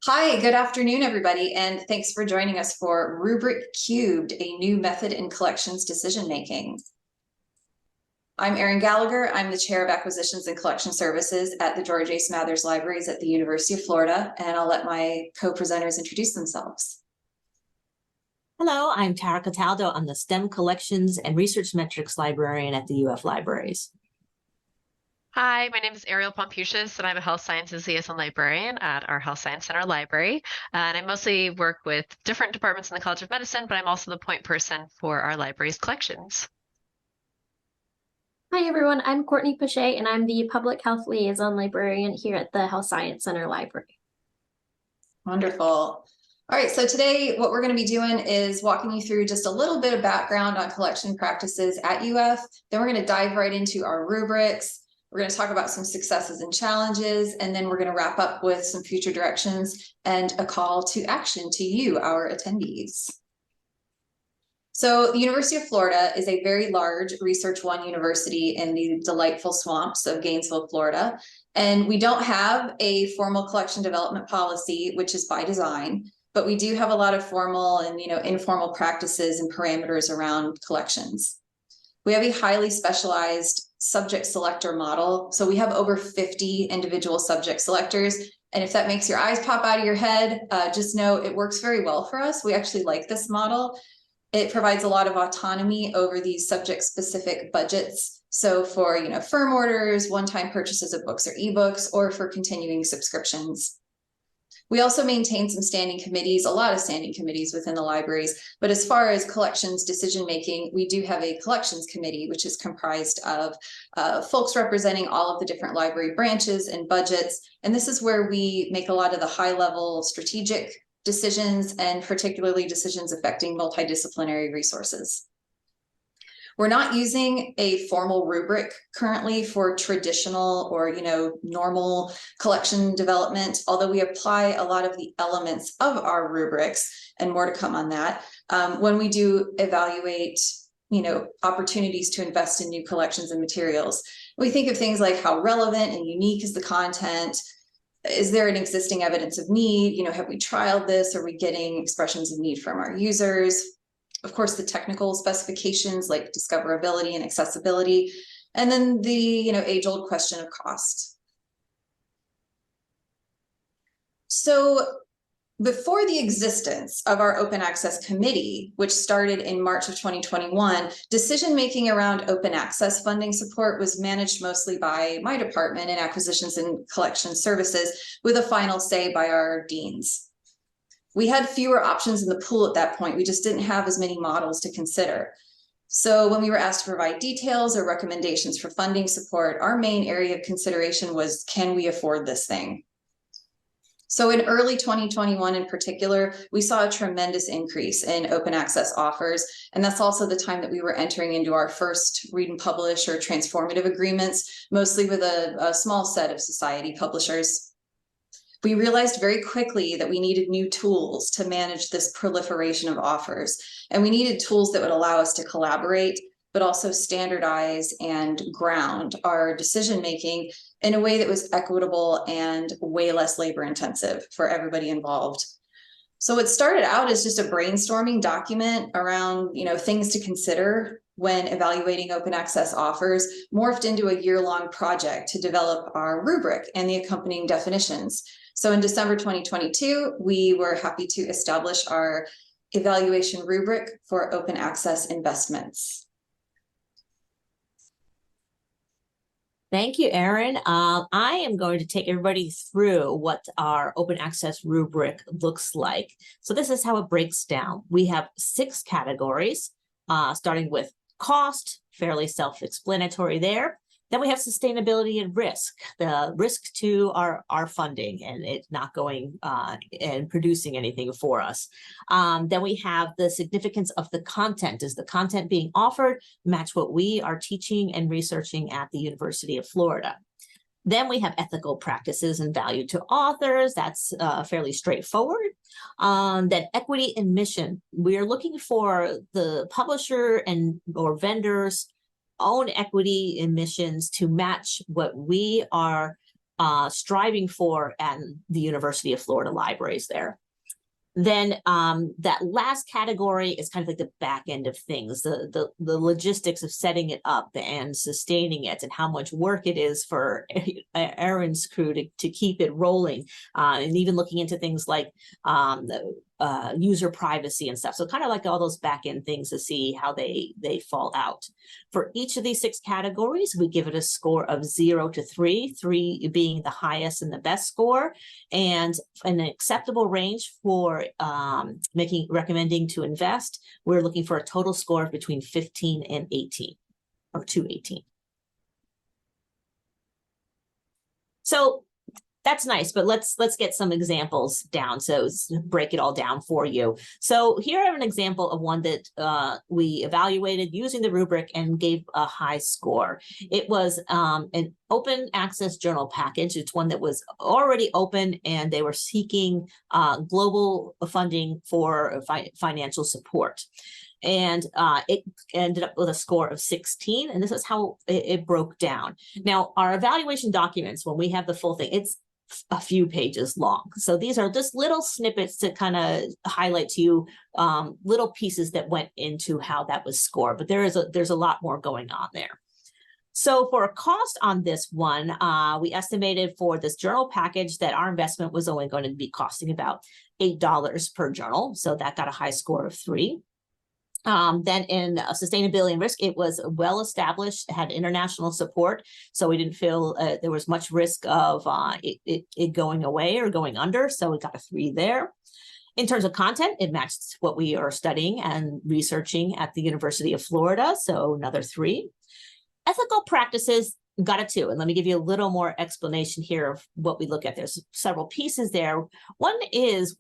Hi, good afternoon, everybody, and thanks for joining us for Rubric Cubed, a new method in collections decision making. I'm Erin Gallagher. I'm the Chair of Acquisitions and Collection Services at the George A. Smathers Libraries at the University of Florida, and I'll let my co-presenters introduce themselves. Hello, I'm Tara Cataldo. I'm the STEM Collections and Research Metrics Librarian at the UF Libraries. Hi, my name is Ariel Pompucius, and I'm a Health Sciences Liaison Librarian at our Health Science Center Library. And I mostly work with different departments in the College of Medicine, but I'm also the point person for our library's collections. Hi, everyone. I'm Courtney Pache, and I'm the Public Health Liaison Librarian here at the Health Science Center Library. Wonderful. All right, so today what we're going to be doing is walking you through just a little bit of background on collection practices at UF. Then we're going to dive right into our rubrics. We're going to talk about some successes and challenges, and then we're going to wrap up with some future directions and a call to action to you, our attendees. So the University of Florida is a very large Research One university in the delightful swamps of Gainesville, Florida. And we don't have a formal collection development policy, which is by design, but we do have a lot of formal and informal practices and parameters around collections. We have a highly specialized subject selector model. So we have over 50 individual subject selectors. And if that makes your eyes pop out of your head, just know it works very well for us. We actually like this model. It provides a lot of autonomy over these subject-specific budgets. So for firm orders, one-time purchases of books or ebooks, or for continuing subscriptions. We also maintain some standing committees, a lot of standing committees within the libraries. But as far as collections decision-making, we do have a collections committee, which is comprised of folks representing all of the different library branches and budgets. And this is where we make a lot of the high-level strategic decisions, and particularly decisions affecting multidisciplinary resources. We're not using a formal rubric currently for traditional or normal collection development, although we apply a lot of the elements of our rubrics, and more to come on that, when we do evaluate opportunities to invest in new collections and materials. We think of things like how relevant and unique is the content. Is there an existing evidence of need? Have we trialed this? Are we getting expressions of need from our users? Of course, the technical specifications like discoverability and accessibility, and then the age-old question of cost. So before the existence of our Open Access Committee, which started in March of 2021, decision-making around open access funding support was managed mostly by my department in Acquisitions and Collection Services, with a final say by our deans. We had fewer options in the pool at that point. We just didn't have as many models to consider. So when we were asked to provide details or recommendations for funding support, our main area of consideration was, can we afford this thing? So in early 2021 in particular, we saw a tremendous increase in open access offers. And that's also the time that we were entering into our first read and publish or transformative agreements, mostly with a small set of society publishers. We realized very quickly that we needed new tools to manage this proliferation of offers. And we needed tools that would allow us to collaborate, but also standardize and ground our decision-making in a way that was equitable and way less labor-intensive for everybody involved. So it started out as just a brainstorming document around, things to consider when evaluating open access offers, morphed into a year-long project to develop our rubric and the accompanying definitions. So in December 2022, we were happy to establish our evaluation rubric for open access investments. Thank you, Erin. I am going to take everybody through what our open access rubric looks like. So this is how it breaks down. We have 6 categories, starting with cost, fairly self-explanatory there. Then we have sustainability and risk, the risk to our funding and it not going and producing anything for us. Then we have the significance of the content. Does the content being offered match what we are teaching and researching at the University of Florida? Then we have ethical practices and value to authors. That's fairly straightforward. Then equity and mission. We are looking for the publisher or vendors own equity emissions to match what we are striving for at the University of Florida libraries there. Then that last category is kind of like the back end of things, the logistics of setting it up and sustaining it, and how much work it is for Erin's crew to keep it rolling, and even looking into things like user privacy and stuff. So kind of like all those back end things to see how they fall out. For each of these 6 categories, we give it a score of 0 to 3, 3 being the highest and the best score, and an acceptable range for recommending to invest. We're looking for a total score of between 15 and 18, or to 18. So that's nice, but let's get some examples down. So break it all down for you. So here I have an example of one that we evaluated using the rubric and gave a high score. It was an open access journal package. It's one that was already open, and they were seeking global funding for financial support. And it ended up with a score of 16, and this is how it broke down. Now, our evaluation documents, when we have the full thing, it's a few pages long. So these are just little snippets to kind of highlight to you little pieces that went into how that was scored, but there's a lot more going on there. So for a cost on this one, we estimated for this journal package that our investment was only going to be costing about $8 per journal. So that got a high score of 3. Then in sustainability and risk, it was well established, had international support, so we didn't feel there was much risk of it going away or going under, so we got a 3 there. In terms of content, it matched what we are studying and researching at the University of Florida, so another 3. Ethical practices got a 2, and let me give you a little more explanation here of what we look at. There's several pieces there. One is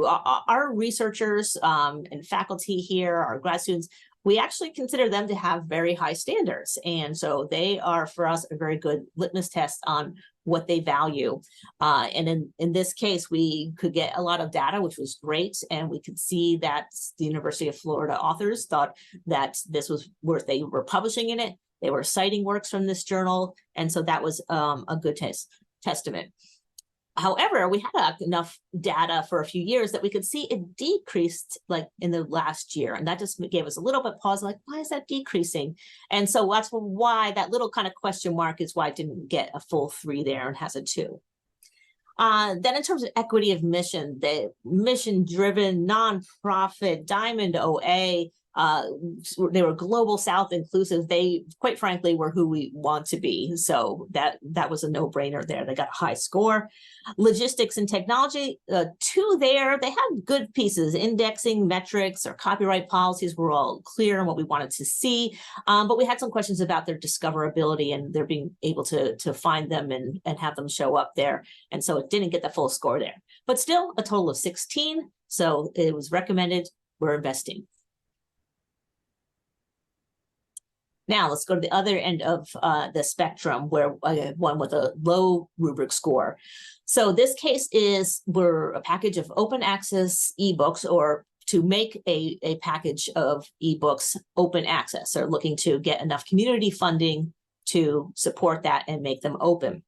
our researchers and faculty here, our grad students, we actually consider them to have very high standards. And so they are, for us, a very good litmus test on what they value. And in this case, we could get a lot of data, which was great. And we could see that the University of Florida authors thought that this was worth, they were publishing in it. They were citing works from this journal. And so that was a good testament. However, we had enough data for a few years that we could see it decreased like in the last year. And that just gave us a little bit pause, like, why is that decreasing? And so that's why that little kind of question mark is why it didn't get a full 3 there and has a 2. Then in terms of equity of mission, the mission-driven nonprofit Diamond OA, they were Global South inclusive. They, quite frankly, were who we want to be. So that was a no-brainer there. They got a high score. Logistics and technology, 2 there. They had good pieces. Indexing, metrics, or copyright policies were all clear on what we wanted to see. But we had some questions about their discoverability and their being able to find them and have them show up there. And so it didn't get the full score there. But still, a total of 16. So it was recommended. We're investing. Now let's go to the other end of the spectrum, where one with a low rubric score. So this case is we're a package of open access ebooks, or to make a package of ebooks open access, or looking to get enough community funding to support that and make them open.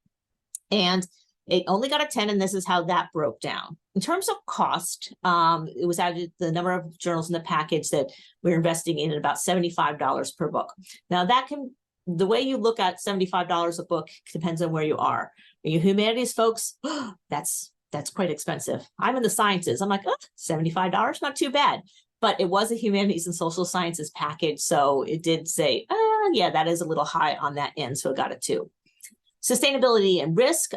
And it only got a 10, and this is how that broke down. In terms of cost, it was added the number of journals in the package that we're investing in at about $75 per book. Now the way you look at $75 a book depends on where you are. Are you humanities folks? That's quite expensive. I'm in the sciences. I'm like, oh, $75, not too bad. But it was a humanities and social sciences package, so it did say, yeah, that is a little high on that end, so it got a 2. Sustainability and risk,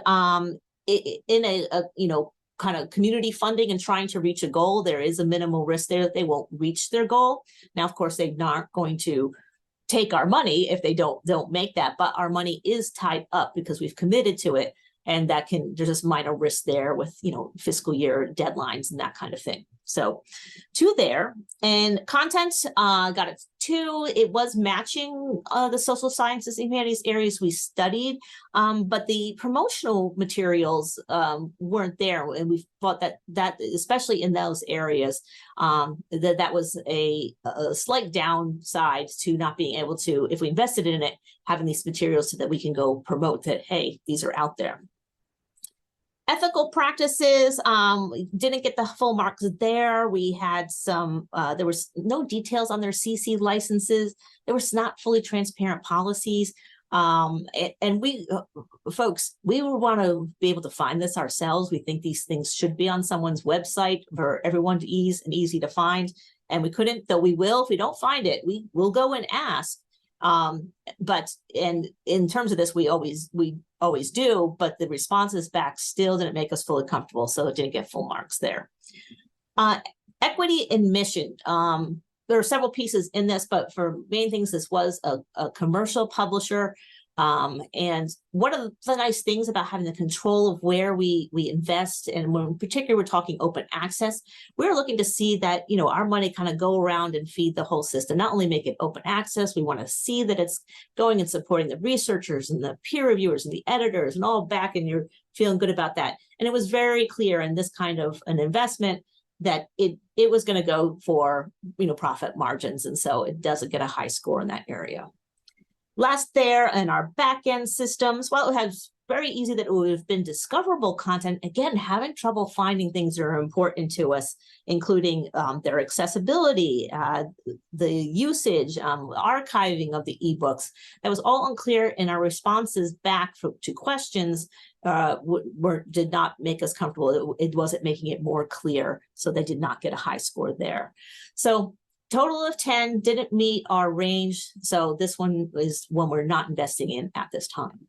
in a kind of community funding and trying to reach a goal, there is a minimal risk there that they won't reach their goal. Now, of course, they're not going to take our money if they don't make that, but our money is tied up because we've committed to it, and there's just minor risk there with fiscal year deadlines and that kind of thing. So 2 there. And content got a 2. It was matching the social sciences and humanities areas we studied, but the promotional materials weren't there. And we thought that especially in those areas, that was a slight downside to not being able to, if we invested in it, having these materials so that we can go promote that, hey, these are out there. Ethical practices, didn't get the full marks there. We had some, there was no details on their CC licenses. There was not fully transparent policies. And we, folks, we would want to be able to find this ourselves. We think these things should be on someone's website for everyone to easy to find. And we couldn't, though we will, if we don't find it, we will go and ask. But in terms of this, we always do, but the responses back still didn't make us fully comfortable, so it didn't get full marks there. Equity in mission. There are several pieces in this, but for main things, this was a commercial publisher. And one of the nice things about having the control of where we invest, and when in particular we're talking open access, we're looking to see that, you know, our money kind of go around and feed the whole system, not only make it open access, we want to see that it's going and supporting the researchers and the peer reviewers and the editors and all back, and you're feeling good about that. And it was very clear in this kind of an investment that it was going to go for, you know, profit margins, and so it doesn't get a high score in that area. Last there in our back-end systems, well, it has very easy that it would have been discoverable content. Again, having trouble finding things that are important to us, including their accessibility, the usage, archiving of the ebooks. That was all unclear, and our responses back to questions did not make us comfortable. It wasn't making it more clear, so they did not get a high score there. So total of 10 didn't meet our range, so this one is one we're not investing in at this time.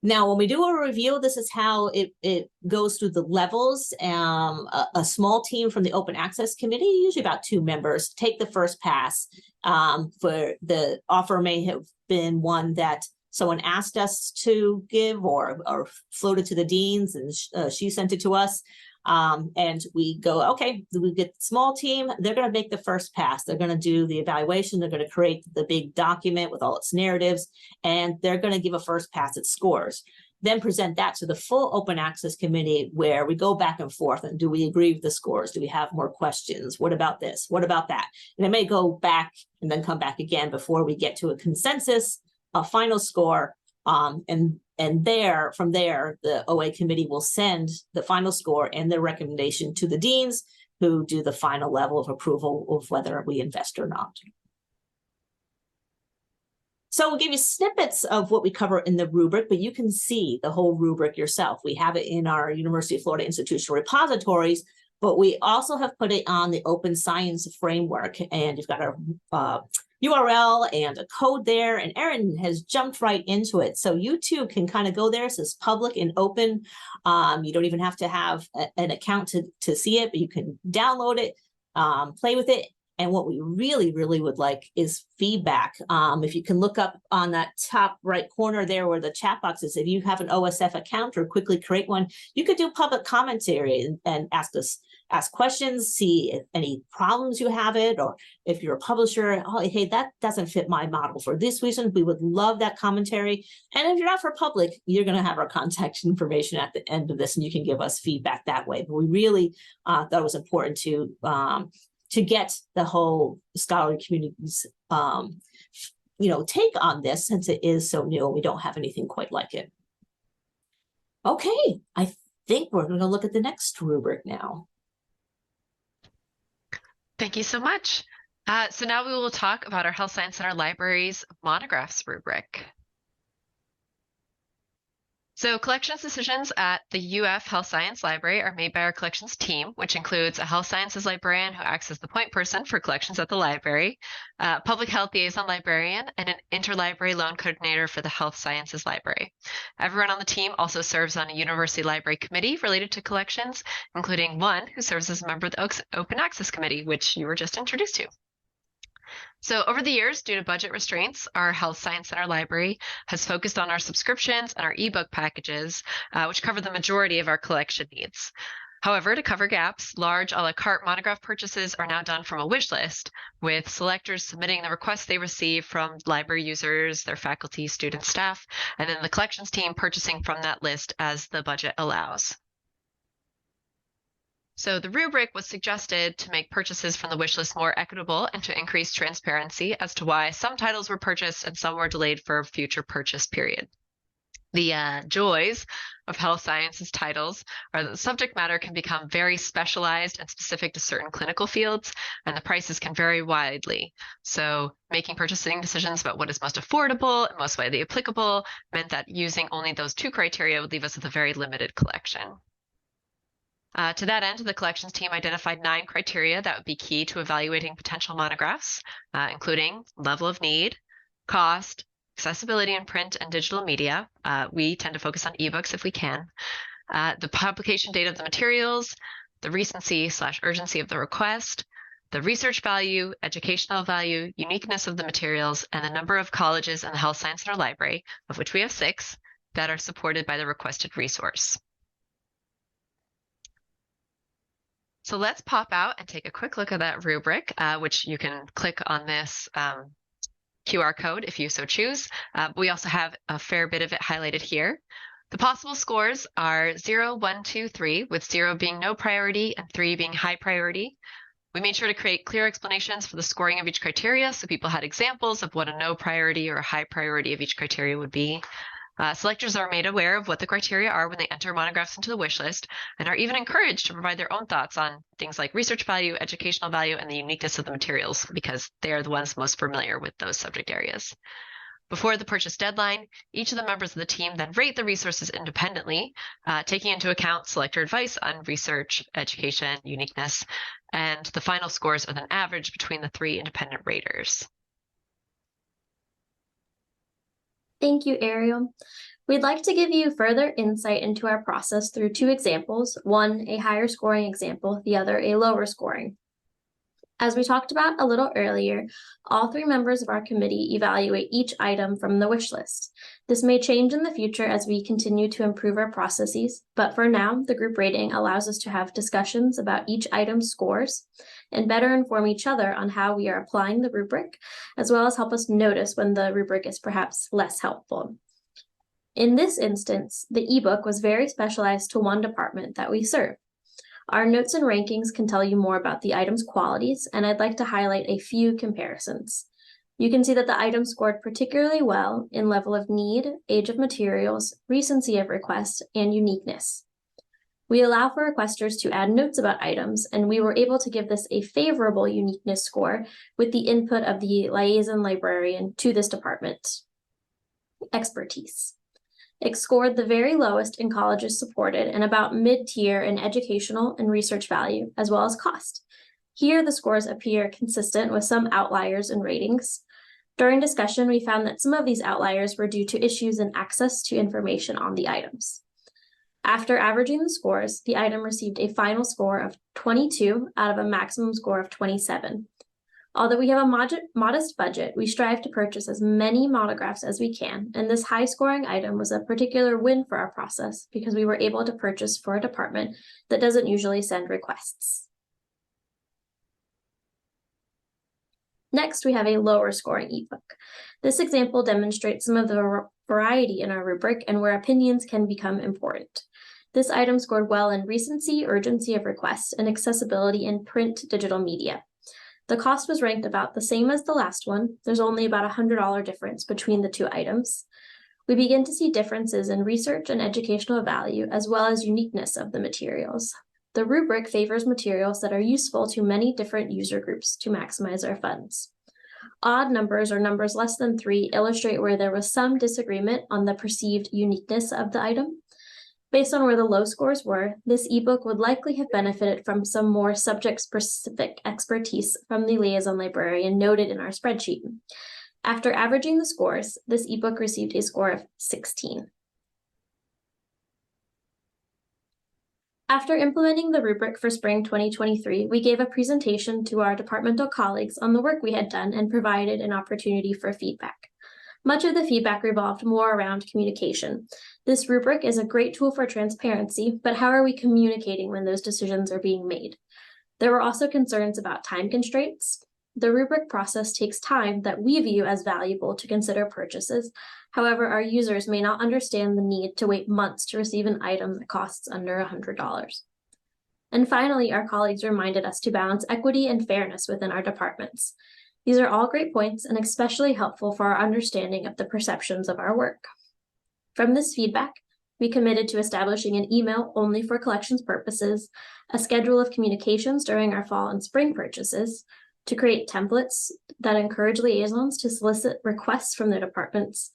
Now, when we do a review, this is how it goes through the levels. A small team from the Open Access Committee, usually about 2 members, take the first pass. For the offer may have been one that someone asked us to give or floated to the deans, and she sent it to us. And we go, okay, we get the small team, they're going to make the first pass. They're going to do the evaluation. They're going to create the big document with all its narratives, and they're going to give a first pass at scores. Then present that to the full Open Access Committee, where we go back and forth. And do we agree with the scores? Do we have more questions? What about this? What about that? And it may go back and then come back again before we get to a consensus, a final score. And from there, the OA committee will send the final score and their recommendation to the deans, who do the final level of approval of whether we invest or not. So we'll give you snippets of what we cover in the rubric, but you can see the whole rubric yourself. We have it in our University of Florida institutional repositories, but we also have put it on the Open Science Framework, and you've got a URL and a code there, and Erin has jumped right into it. So you too can kind of go there. It says public and open. You don't even have to have an account to see it, but you can download it, play with it. And what we really, really would like is feedback. If you can look up on that top right corner there where the chat box is, if you have an OSF account or quickly create one, you could do public commentary and ask questions, see if any problems you have it, or if you're a publisher, oh, hey, that doesn't fit my model for this reason. We would love that commentary. And if you're not for public, you're going to have our contact information at the end of this, and you can give us feedback that way. But we really thought it was important to get the whole scholarly community's take on this, since it is so new and we don't have anything quite like it. Okay, I think we're going to look at the next rubric now. Thank you so much. So now we will talk about our Health Science Center Library's monographs rubric. So collections decisions at the UF Health Science Library are made by our collections team, which includes a health sciences librarian who acts as the point person for collections at the library, a public health liaison librarian, and an interlibrary loan coordinator for the health sciences library. Everyone on the team also serves on a university library committee related to collections, including one who serves as a member of the Open Access Committee, which you were just introduced to. So over the years, due to budget restraints, our Health Science Center Library has focused on our subscriptions and our ebook packages, which cover the majority of our collection needs. However, to cover gaps, large a la carte monograph purchases are now done from a wish list, with selectors submitting the requests they receive from library users, their faculty, students, staff, and then the collections team purchasing from that list as the budget allows. So the rubric was suggested to make purchases from the wish list more equitable and to increase transparency as to why some titles were purchased and some were delayed for a future purchase period. The joys of health sciences titles are that the subject matter can become very specialized and specific to certain clinical fields, and the prices can vary widely. So making purchasing decisions about what is most affordable and most widely applicable meant that using only those two criteria would leave us with a very limited collection. To that end, the collections team identified 9 criteria that would be key to evaluating potential monographs, including level of need, cost, accessibility in print and digital media. We tend to focus on ebooks if we can. The publication date of the materials, the recency/urgency of the request, the research value, educational value, uniqueness of the materials, and the number of colleges in the Health Science Center Library, of which we have 6, that are supported by the requested resource. So let's pop out and take a quick look at that rubric, which you can click on this QR code if you so choose. We also have a fair bit of it highlighted here. The possible scores are 0, 1, 2, 3, with 0 being no priority and 3 being high priority. We made sure to create clear explanations for the scoring of each criteria so people had examples of what a no priority or a high priority of each criteria would be. Selectors are made aware of what the criteria are when they enter monographs into the wish list and are even encouraged to provide their own thoughts on things like research value, educational value, and the uniqueness of the materials because they are the ones most familiar with those subject areas. Before the purchase deadline, each of the members of the team then rate the resources independently, taking into account selector advice on research, education, uniqueness, and the final scores are then averaged between the 3 independent raters. Thank you, Ariel. We'd like to give you further insight into our process through 2 examples, one a higher scoring example, the other a lower scoring. As we talked about a little earlier, all 3 members of our committee evaluate each item from the wish list. This may change in the future as we continue to improve our processes, but for now, the group rating allows us to have discussions about each item's scores and better inform each other on how we are applying the rubric, as well as help us notice when the rubric is perhaps less helpful. In this instance, the ebook was very specialized to one department that we serve. Our notes and rankings can tell you more about the item's qualities, and I'd like to highlight a few comparisons. You can see that the item scored particularly well in level of need, age of materials, recency of request, and uniqueness. We allow for requesters to add notes about items, and we were able to give this a favorable uniqueness score with the input of the liaison librarian to this department. Expertise. It scored the very lowest in colleges supported and about mid-tier in educational and research value, as well as cost. Here, the scores appear consistent with some outliers in ratings. During discussion, we found that some of these outliers were due to issues in access to information on the items. After averaging the scores, the item received a final score of 22 out of a maximum score of 27. Although we have a modest budget, we strive to purchase as many monographs as we can, and this high-scoring item was a particular win for our process because we were able to purchase for a department that doesn't usually send requests. Next, we have a lower-scoring ebook. This example demonstrates some of the variety in our rubric and where opinions can become important. This item scored well in recency, urgency of request, and accessibility in print digital media. The cost was ranked about the same as the last one. There's only about a $100 difference between the 2 items. We begin to see differences in research and educational value, as well as uniqueness of the materials. The rubric favors materials that are useful to many different user groups to maximize our funds. Odd numbers or numbers less than 3 illustrate where there was some disagreement on the perceived uniqueness of the item. Based on where the low scores were, this ebook would likely have benefited from some more subject-specific expertise from the liaison librarian noted in our spreadsheet. After averaging the scores, this ebook received a score of 16. After implementing the rubric for spring 2023, we gave a presentation to our departmental colleagues on the work we had done and provided an opportunity for feedback. Much of the feedback revolved more around communication. This rubric is a great tool for transparency, but how are we communicating when those decisions are being made? There were also concerns about time constraints. The rubric process takes time that we view as valuable to consider purchases. However, our users may not understand the need to wait months to receive an item that costs under $100. And finally, our colleagues reminded us to balance equity and fairness within our departments. These are all great points and especially helpful for our understanding of the perceptions of our work. From this feedback, we committed to establishing an email only for collections purposes, a schedule of communications during our fall and spring purchases, to create templates that encourage liaisons to solicit requests from their departments,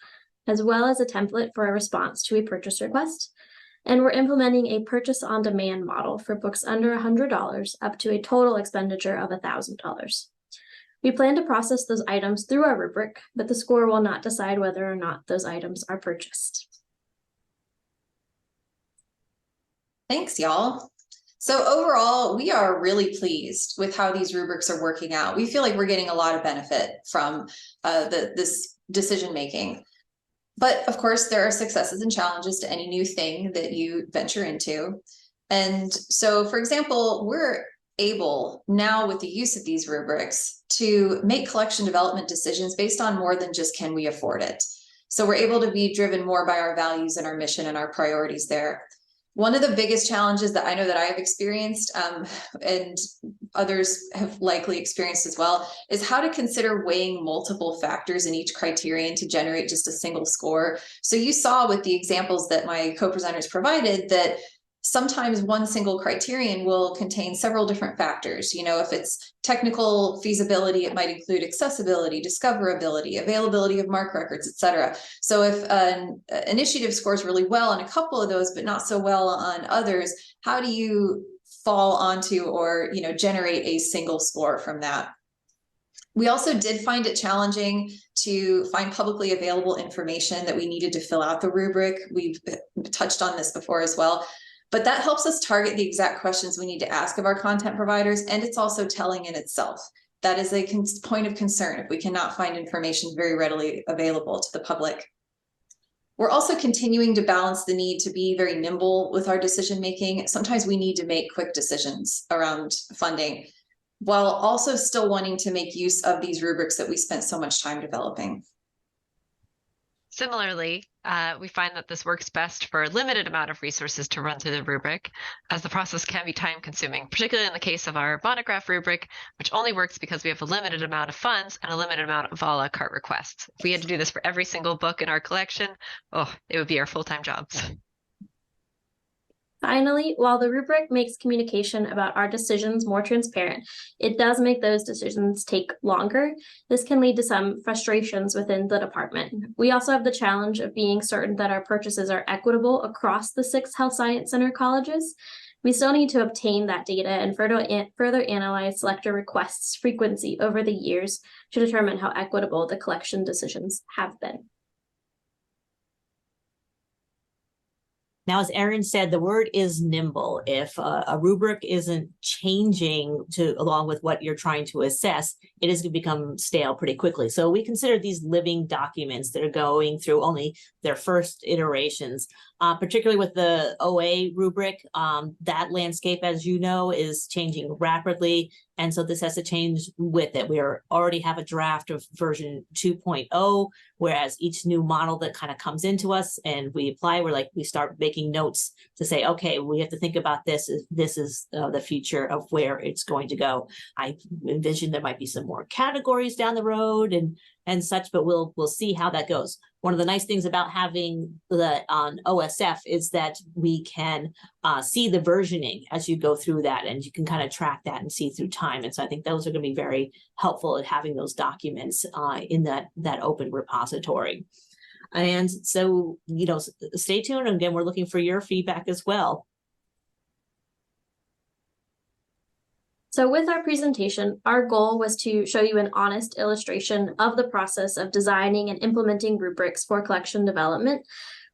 as well as a template for a response to a purchase request. And we're implementing a purchase on demand model for books under $100 up to a total expenditure of $1,000. We plan to process those items through our rubric, but the score will not decide whether or not those items are purchased. Thanks, y'all. So overall, we are really pleased with how these rubrics are working out. We feel like we're getting a lot of benefit from this decision making. But of course, there are successes and challenges to any new thing that you venture into. And so, for example, we're able now with the use of these rubrics to make collection development decisions based on more than just can we afford it. So we're able to be driven more by our values and our mission and our priorities there. One of the biggest challenges that I know that I have experienced, and others have likely experienced as well, is how to consider weighing multiple factors in each criterion to generate just a single score. So you saw with the examples that my co-presenters provided that sometimes one single criterion will contain several different factors. You know, if it's technical feasibility, it might include accessibility, discoverability, availability of MARC records, etc. So if an initiative scores really well on a couple of those, but not so well on others, how do you fall onto or, you know, generate a single score from that? We also did find it challenging to find publicly available information that we needed to fill out the rubric. We've touched on this before as well. But that helps us target the exact questions we need to ask of our content providers, and it's also telling in itself. That is a point of concern if we cannot find information very readily available to the public. We're also continuing to balance the need to be very nimble with our decision making. Sometimes we need to make quick decisions around funding, while also still wanting to make use of these rubrics that we spent so much time developing. Similarly, we find that this works best for a limited amount of resources to run through the rubric, as the process can be time consuming, particularly in the case of our monograph rubric, which only works because we have a limited amount of funds and a limited amount of a la carte requests. If we had to do this for every single book in our collection, oh, it would be our full-time jobs. Finally, while the rubric makes communication about our decisions more transparent, it does make those decisions take longer. This can lead to some frustrations within the department. We also have the challenge of being certain that our purchases are equitable across the 6 health science center colleges. We still need to obtain that data and further analyze selector requests frequency over the years to determine how equitable the collection decisions have been. Now, as Erin said, the word is nimble. If a rubric isn't changing along with what you're trying to assess, it is going to become stale pretty quickly. So we consider these living documents that are going through only their first iterations, particularly with the OA rubric. That landscape, as you know, is changing rapidly. And so this has to change with it. We already have a draft of version 2.0, whereas each new model that kind of comes into us and we apply, we start making notes to say, okay, we have to think about this. This is the future of where it's going to go. I envision there might be some more categories down the road and such, but we'll see how that goes. One of the nice things about having the on OSF is that we can see the versioning as you go through that, and you can kind of track that and see through time. And so I think those are going to be very helpful at having those documents in that open repository. And so, you know, stay tuned. And again, we're looking for your feedback as well. So with our presentation, our goal was to show you an honest illustration of the process of designing and implementing rubrics for collection development.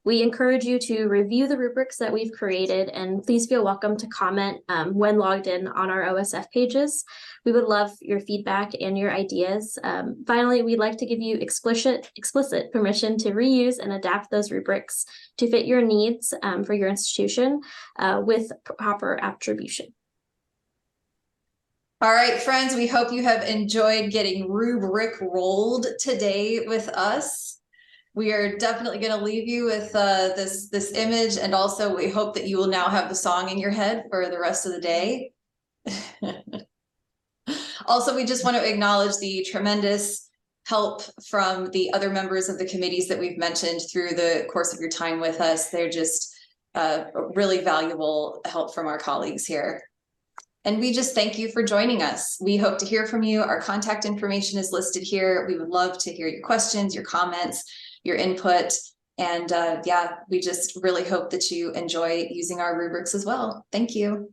We encourage you to review the rubrics that we've created, and please feel welcome to comment when logged in on our OSF pages. We would love your feedback and your ideas. Finally, we'd like to give you explicit permission to reuse and adapt those rubrics to fit your needs for your institution with proper attribution. All right, friends, we hope you have enjoyed getting rubric rolled today with us. We are definitely going to leave you with this image, and also we hope that you will now have the song in your head for the rest of the day. Also, we just want to acknowledge the tremendous help from the other members of the committees that we've mentioned through the course of your time with us. They're just really valuable help from our colleagues here. And we just thank you for joining us. We hope to hear from you. Our contact information is listed here. We would love to hear your questions, your comments, your input. And yeah, we just really hope that you enjoy using our rubrics as well. Thank you.